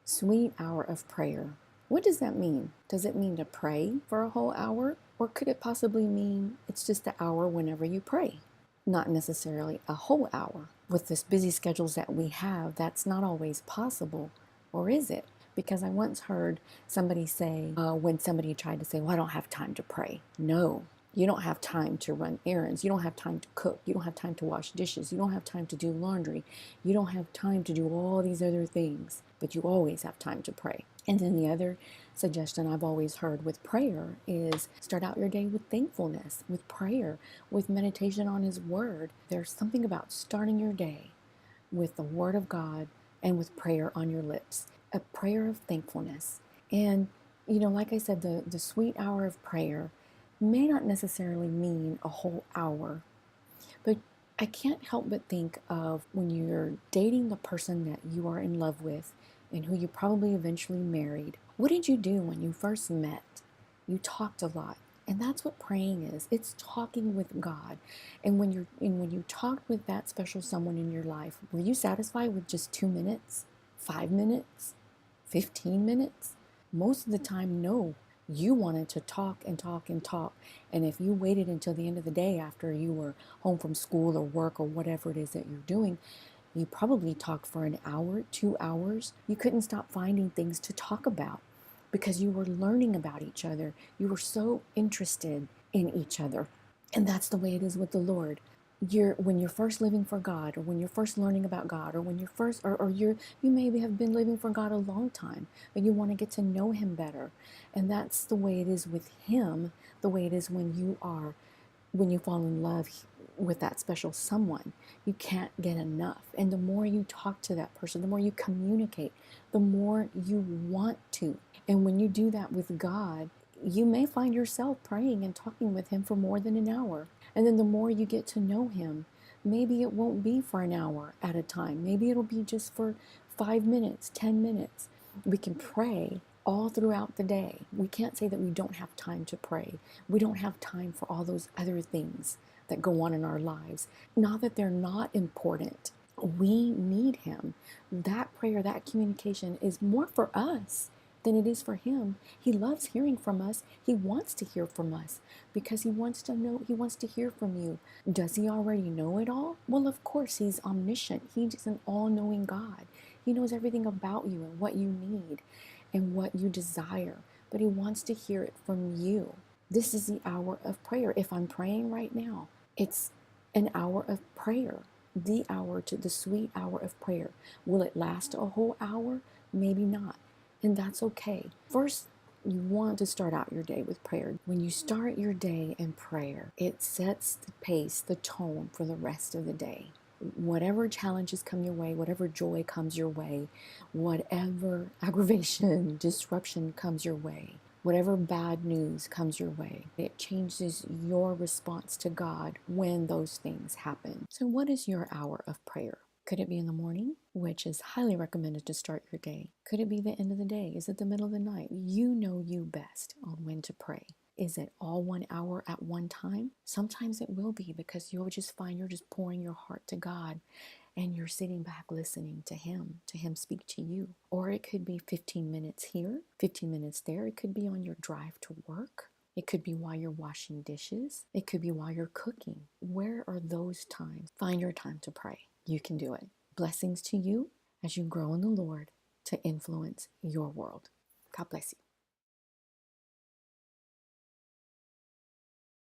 Sweet hour of prayer. What does that mean? Does it mean to pray for a whole hour? Or could it possibly mean it's just the hour whenever you pray? Not necessarily a whole hour. With this busy schedules that we have, that's not always possible. Or is it? Because I once heard somebody say, when somebody tried to say, well, I don't have time to pray. No, you don't have time to run errands. You don't have time to cook. You don't have time to wash dishes. You don't have time to do laundry. You don't have time to do all these other things, but you always have time to pray. And then the other suggestion I've always heard with prayer is start out your day with thankfulness, with prayer, with meditation on His Word. There's something about starting your day with the Word of God and with prayer on your lips, a prayer of thankfulness. And, like I said, the sweet hour of prayer may not necessarily mean a whole hour, but I can't help but think of when you're dating the person that you are in love with and who you probably eventually married. What did you do when you first met? You talked a lot. And that's what praying is. It's talking with God. And when you talked with that special someone in your life, were you satisfied with just 2 minutes, 5 minutes, 15 minutes? Most of the time, no. You wanted to talk and talk and talk. And if you waited until the end of the day after you were home from school or work or whatever it is that you're doing, you probably talked for an hour, 2 hours. You couldn't stop finding things to talk about because you were learning about each other. You were so interested in each other. And that's the way it is with the Lord. When you're first living for God, or when you're first learning about God, or when you're first, or you maybe have been living for God a long time, but you want to get to know Him better. And that's the way it is with Him, the way it is when you fall in love with that special someone. You can't get enough. And the more you talk to that person, the more you communicate, the more you want to. And when you do that with God, you may find yourself praying and talking with Him for more than an hour. And then the more you get to know Him, maybe it won't be for an hour at a time. Maybe it'll be just for 5 minutes, 10 minutes. We can pray all throughout the day. We can't say that we don't have time to pray. We don't have time for all those other things that go on in our lives. Not that they're not important. We need Him. That prayer, that communication is more for us than it is for Him. He loves hearing from us. He wants to hear from us because He wants to know, He wants to hear from you. Does He already know it all? Well, of course, He's omniscient. He's an all-knowing God. He knows everything about you and what you need and what you desire, but He wants to hear it from you. This is the hour of prayer. If I'm praying right now, it's an hour of prayer, the sweet hour of prayer. Will it last a whole hour? Maybe not. And that's okay. First, you want to start out your day with prayer. When you start your day in prayer, it sets the pace, the tone for the rest of the day. Whatever challenges come your way, whatever joy comes your way, whatever aggravation, disruption comes your way, whatever bad news comes your way, it changes your response to God when those things happen. So what is your hour of prayer? Could it be in the morning, which is highly recommended to start your day? Could it be the end of the day? Is it the middle of the night? You know you best on when to pray. Is it all 1 hour at one time? Sometimes it will be because you'll just find you're just pouring your heart to God and you're sitting back listening to Him speak to you. Or it could be 15 minutes here, 15 minutes there. It could be on your drive to work. It could be while you're washing dishes. It could be while you're cooking. Where are those times? Find your time to pray. You can do it. Blessings to you as you grow in the Lord to influence your world. God bless you.